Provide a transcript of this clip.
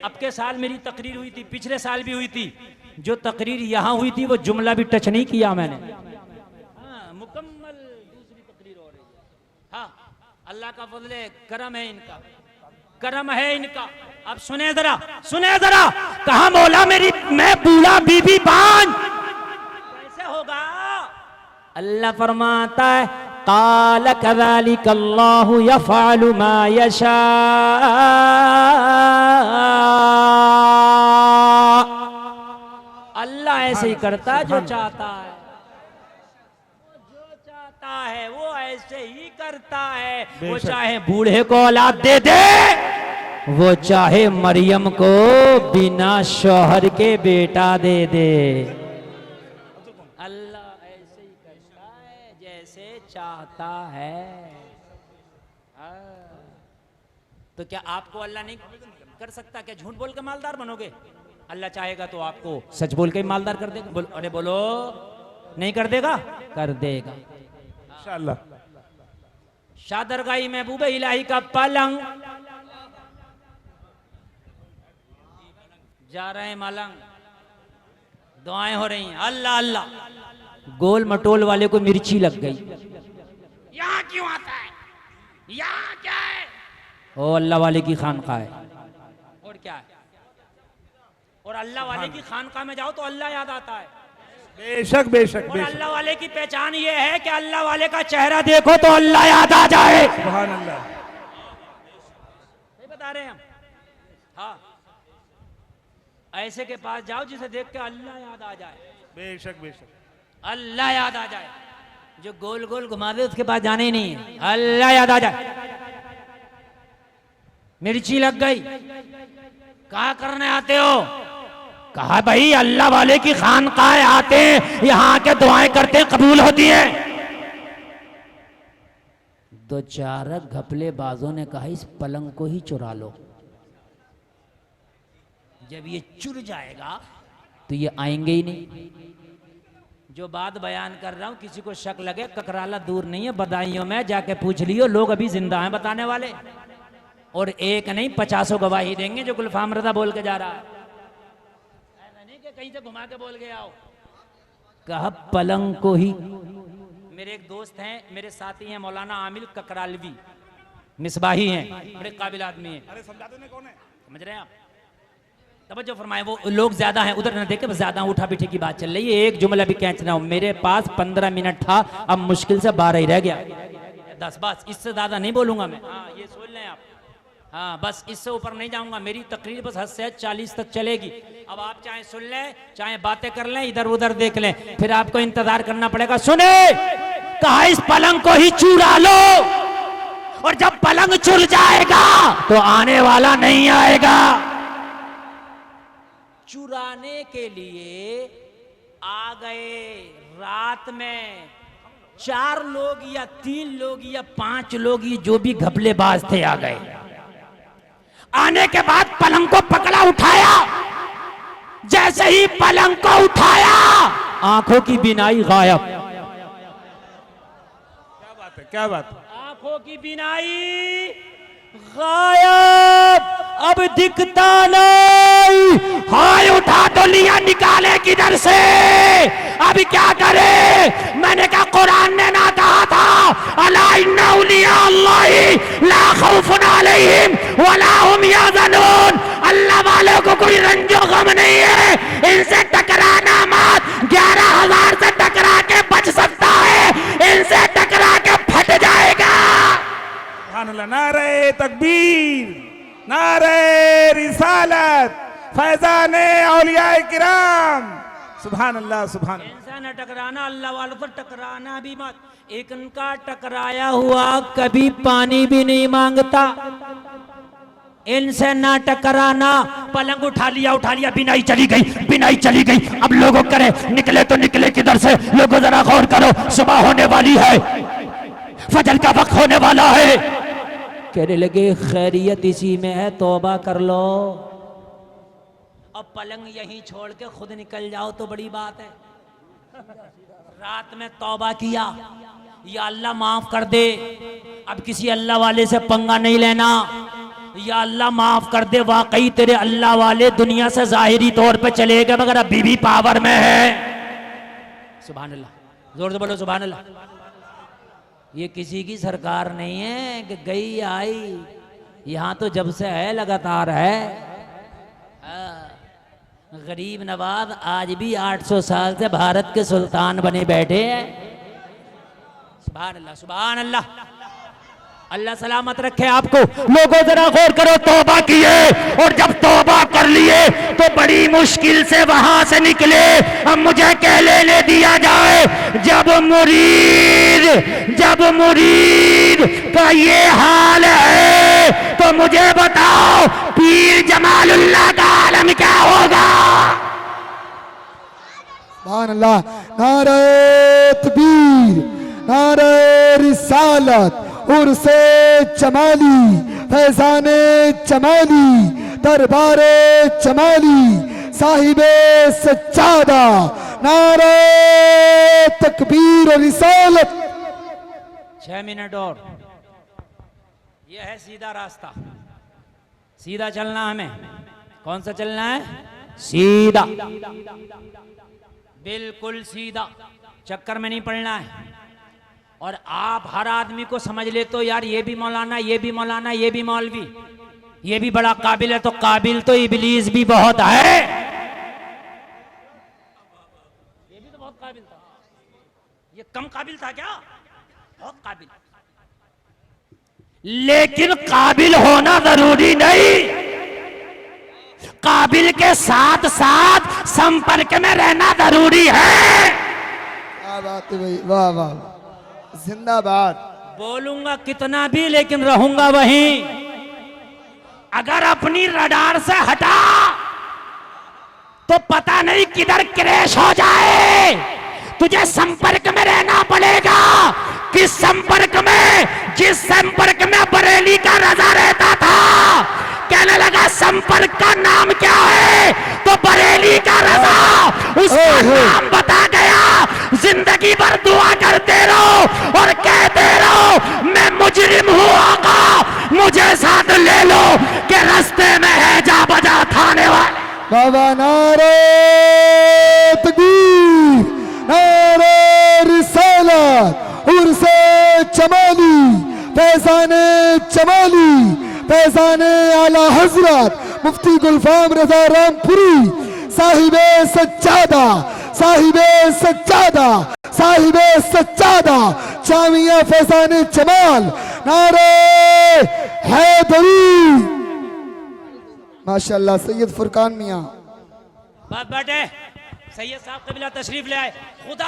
अब के साल मेरी तकरीर हुई थी, पिछले साल भी हुई थी। जो तकरीर यहाँ हुई थी वो जुमला भी टच नहीं किया मैंने। हाँ, मुकम्मल दूसरी तकरीर हो रही है। हाँ, अल्लाह का फजल है, करम है इनका, करम है इनका। अब सुने जरा, सुने जरा, कहा मौला मेरी मैं बूढ़ा बीबी बांझ कैसे होगा? अल्लाह फरमाता है काल कज़ालिक अल्लाहु यफ़अलु मा यशा। अल्लाह ऐसे ही करता है जो चाहता है, जो चाहता है वो ऐसे ही करता है। वो चाहे बूढ़े को औलाद दे दे, वो चाहे मरियम को बिना शौहर के बेटा दे दे। अल्लाह ऐसे ही करता है जैसे चाहता है। तो क्या आपको अल्लाह नहीं कर सकता? क्या झूठ बोल के मालदार बनोगे? अल्लाह चाहेगा तो आपको सच बोल के ही मालदार कर देगा। अरे बोलो, नहीं कर देगा? कर देगा इंशाअल्लाह। शादरगाही महबूब इलाही का पलंग जा रहे हैं मलंग, दुआएं हो रही हैं, अल्लाह अल्लाह। गोल मटोल वाले को मिर्ची लग गई। यहाँ क्यों आता है? यहाँ क्या है? ओ अल्लाह वाले की खानकाह है। और क्या है? और अल्लाह वाले की खानकाह में जाओ तो अल्लाह याद आता है। बेशक बेशक। और अल्लाह वाले की पहचान ये है कि अल्लाह वाले का चेहरा देखो तो अल्लाह याद आ जाए। सुभान अल्लाह। नहीं बता रहे हम? हाँ, ऐसे के पास जाओ जिसे देख के अल्लाह याद आ जाए। बेशक बेशक, अल्लाह याद आ जाए। जो गोल गोल घुमा दे उसके पास जाने ही नहीं है, अल्लाह याद आ जाए। मिर्ची लग गई, कहा करने आते हो? कहा भाई अल्लाह वाले की खानकाह आते हैं, यहाँ के दुआएं करते हैं, कबूल होती हैं। दो चार घपले बाजों ने कहा इस पलंग को ही चुरा लो। जब ये चुर जाएगा तो ये आएंगे ही नहीं। जो बात बयान कर रहा हूं, किसी को शक लगे, ककराला दूर नहीं है, बदायूं में जाके पूछ लियो, लोग अभी जिंदा हैं बताने वाले। और एक नहीं 50 गवाही देंगे जो गुलफाम रज़ा बोल के जा रहा है। ऐसा नहीं कि कहीं से घुमा के बोल के आओ। कहा पलंग को ही। मेरे एक दोस्त हैं, मेरे साथी हैं, मौलाना आमिल ककरालवी, मिसबाही हैं, बड़े काबिल आदमी हैं। अरे समझा देने कौन है? समझ रहे हैं आप? तवज्जो फरमाए, वो लोग ज्यादा हैं, उधर न देखे, बस ज्यादा उठा पीठी की बात चल रही है। एक जुमला भी खींचना हो, मेरे पास 15 मिनट था, अब मुश्किल से 12 ही रह गया। 10 बस, इससे ज्यादा नहीं बोलूंगा मैं। हाँ ये सुन लें आप। हाँ बस, इससे ऊपर नहीं जाऊंगा। मेरी तकरीर बस हद से 40 तक चलेगी। अब आप चाहे सुन लें, चाहे बातें कर लें, इधर उधर देख लें, फिर आपको इंतजार करना पड़ेगा। सुने, कहा इस पलंग को ही चुरा लो, और जब पलंग चुर जाएगा तो आने वाला नहीं आएगा। चुराने के लिए आ गए रात में 4 लोग या 3 लोग या 5 लोग, ये जो भी घपलेबाज थे आ गए। आने के बाद पलंग को पकड़ा, उठाया। जैसे ही पलंग को उठाया, आंखों की बिनाई गायब। क्या बात है, क्या बात है? आंखों की बिनाई गायब, अब दिखता नहीं। हाय उठा तो लिया, निकाले किधर से? अब क्या करे? मैंने कहा कुरान ने ना कहा था अला इन्ना औलिया अल्लाही ला खौफुन अलैहिम वला हुम यहज़नून। अल्लाह वालों को कोई रंजो गम नहीं है, इनसे टकराना मत। 11,000 से टकरा के बच सकता है, इनसे टकरा के फट जाएगा। सुभान अल्लाह। नारे तकबीर, नारे रिसालत, फैजाने औलियाए किराम। सुभान अल्लाह, सुभान अल्लाह। इनसे न टकराना, अल्लाह वालों से टकराना भी मत। एक इनका टकराया हुआ कभी पानी भी नहीं मांगता। इनसे ना टकराना। पलंग उठा लिया, बिनाई चली गई, बिनाई चली गई। अब लोगों करे निकले तो निकले किधर से? लोगों जरा गौर करो, सुबह होने वाली है, फजर का वक्त होने वाला है। कहने लगे खैरियत इसी में है, तौबा कर लो। अब पलंग यहीं छोड़ के खुद निकल जाओ तो बड़ी बात है। रात में तौबा किया, या अल्लाह माफ कर दे, अब किसी अल्लाह वाले से पंगा नहीं लेना। या अल्लाह माफ कर दे, वाकई तेरे अल्लाह वाले दुनिया से जाहिरी तौर पे चले गए मगर अभी भी पावर में है। सुभान अल्लाह, जोर से बोलो सुभान अल्लाह। ये किसी की सरकार नहीं है कि गई आई, यहां तो जब से है लगातार है। गरीब नवाज आज भी 800 साल से भारत के सुल्तान बने बैठे हैं। सुभान अल्लाह सुभान अल्लाह। अल्लाह सलामत रखे आपको। लोगों जरा गौर करो, तौबा किए और जब तौबा कर लिए तो बड़ी मुश्किल से वहां से निकले। अब मुझे कह लेने दिया जाए, जब मुरीद का ये हाल है तो मुझे बताओ पीर जमालुल्लाह का आलम क्या होगा। सुभान अल्लाह। नारे तकबीर, नारे रिसालत, उर्से चमाली, फैजाने चमाली, दरबारे चमाली, साहिबे सच्चादा, नारे तकबीर और रिसालत। 6 मिनट और, यह है सीधा रास्ता। सीधा चलना हमें। कौन सा चलना है? सीधा, बिल्कुल सीधा, चक्कर में नहीं पड़ना है। और आप हर आदमी को समझ ले तो यार ये भी मौलाना, ये भी मौलाना, ये भी मौलवी, ये भी बड़ा काबिल है, तो काबिल तो इबलीस भी बहुत है। ये भी तो बहुत काबिल था, ये कम काबिल था क्या? बहुत काबिल। लेकिन काबिल होना जरूरी नहीं, काबिल के साथ साथ संपर्क में रहना जरूरी है। क्या बात है भाई, वाह वाह, जिंदाबाद। बोलूंगा कितना भी लेकिन रहूंगा वहीं। अगर अपनी रडार से हटा तो पता नहीं किधर क्रैश हो जाए। तुझे संपर्क में रहना पड़ेगा। किस संपर्क में? जिस संपर्क में बरेली का रजा रहता था। कहने लगा संपर्क का नाम क्या है? तो बरेली का रजा उसका नाम बता गया। जिंदगी भर दुआ करते रहो और कहते रहो मैं मुजरिम हूँ आका, मुझे साथ ले लो कि रास्ते में है जा बजा थाने वाले। बाबा नारे तकबीर, नारे रिसालत, उर्से चमाली, फैजाने चमाली, फैजाने आला हजरत मुफ्ती गुलफाम रजा रामपुरी, साहिबे सच्चादा, साहिबे सच्चादा, साहिबे सच्चादा, जामिया फैजाने जमाल, नारे हैदरी। माशाअल्लाह सैयद फुरकान मियां। बात बाटे, सैयद साहब कबीला तशरीफ ले आए। खुदा